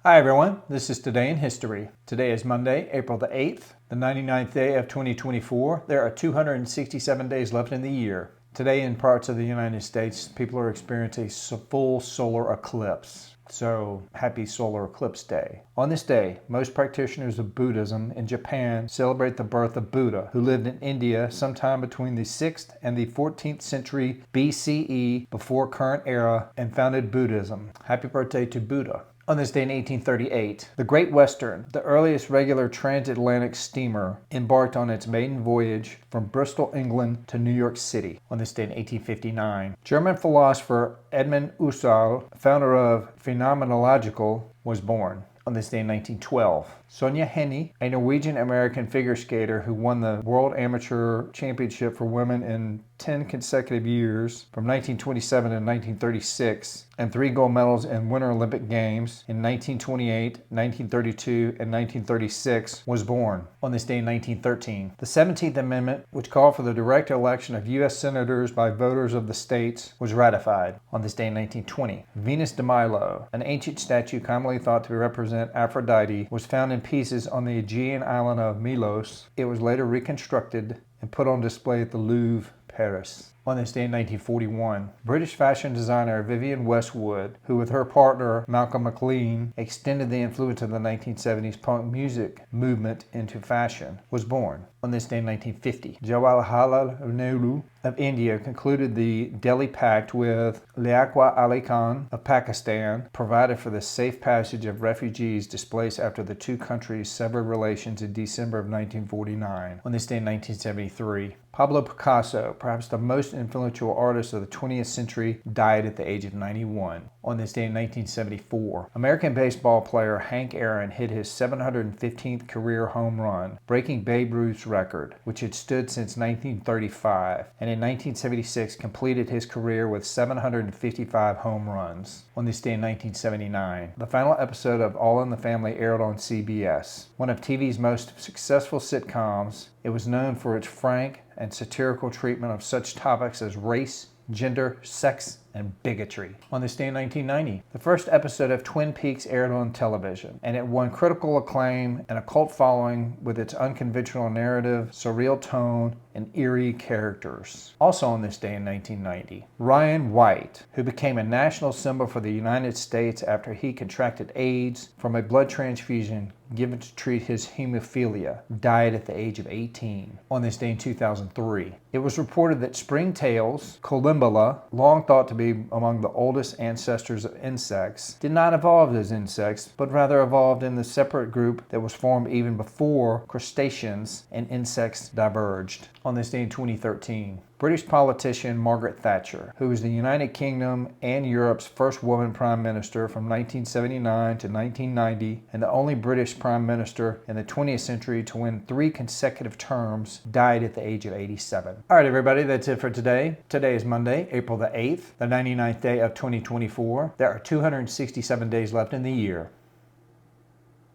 Hi everyone, this is Today in History. Today is Monday, April the 8th, the 99th day of 2024. There are 267 days left in the year. Today in parts of the United States, people are experiencing a full solar eclipse. So, happy Solar Eclipse Day. On this day, most practitioners of Buddhism in Japan celebrate the birth of Buddha, who lived in India sometime between the 6th and the 14th century BCE before current era and founded Buddhism. Happy birthday to Buddha. On this day in 1838, the Great Western, the earliest regular transatlantic steamer, embarked on its maiden voyage from Bristol, England to New York City. On this day in 1859, German philosopher Edmund Husserl, founder of Phenomenological, was born. On this day in 1912, Sonja Henie, a Norwegian-American figure skater who won the World Amateur Championship for women in 10 consecutive years from 1927 to 1936, and 3 gold medals in Winter Olympic Games in 1928, 1932, and 1936, was born. On this day in 1913, the 17th Amendment, which called for the direct election of U.S. senators by voters of the states, was ratified. On this day in 1920, Venus de Milo, an ancient statue commonly thought to represent Aphrodite, was found in pieces on the Aegean island of Milos. It was later reconstructed and put on display at the Louvre, Paris. On this day in 1941, British fashion designer Vivienne Westwood, who with her partner Malcolm McLean extended the influence of the 1970s punk music movement into fashion, was born. On this day in 1950, Jawaharlal Nehru of India concluded the Delhi Pact with Liaqua Ali Khan of Pakistan, provided for the safe passage of refugees displaced after the two countries severed relations in December of 1949. On this day in 1973, Pablo Picasso, perhaps the most influential artist of the 20th century, died at the age of 91. On this day in 1974, American baseball player Hank Aaron hit his 715th career home run, breaking Babe Ruth's record, which had stood since 1935, and in 1976 completed his career with 755 home runs. On this day in 1979, the final episode of All in the Family aired on CBS, one of TV's most successful sitcoms. It was known for its frank and satirical treatment of such topics as race, gender, sex, and bigotry. On this day in 1990, the first episode of Twin Peaks aired on television, and it won critical acclaim and a cult following with its unconventional narrative, surreal tone, and eerie characters. Also on this day in 1990, Ryan White, who became a national symbol for the United States after he contracted AIDS from a blood transfusion given to treat his hemophilia, died at the age of 18. On this day in 2003, it was reported that Springtails, Collembola, long thought to be among the oldest ancestors of insects, did not evolve as insects, but rather evolved in the separate group that was formed even before crustaceans and insects diverged. On this day in 2013, British politician Margaret Thatcher, who was the United Kingdom and Europe's first woman prime minister from 1979 to 1990, and the only British prime minister in the 20th century to win 3 consecutive terms, died at the age of 87. All right, everybody, that's it for today. Today is Monday, April the 8th, the 99th day of 2024. There are 267 days left in the year.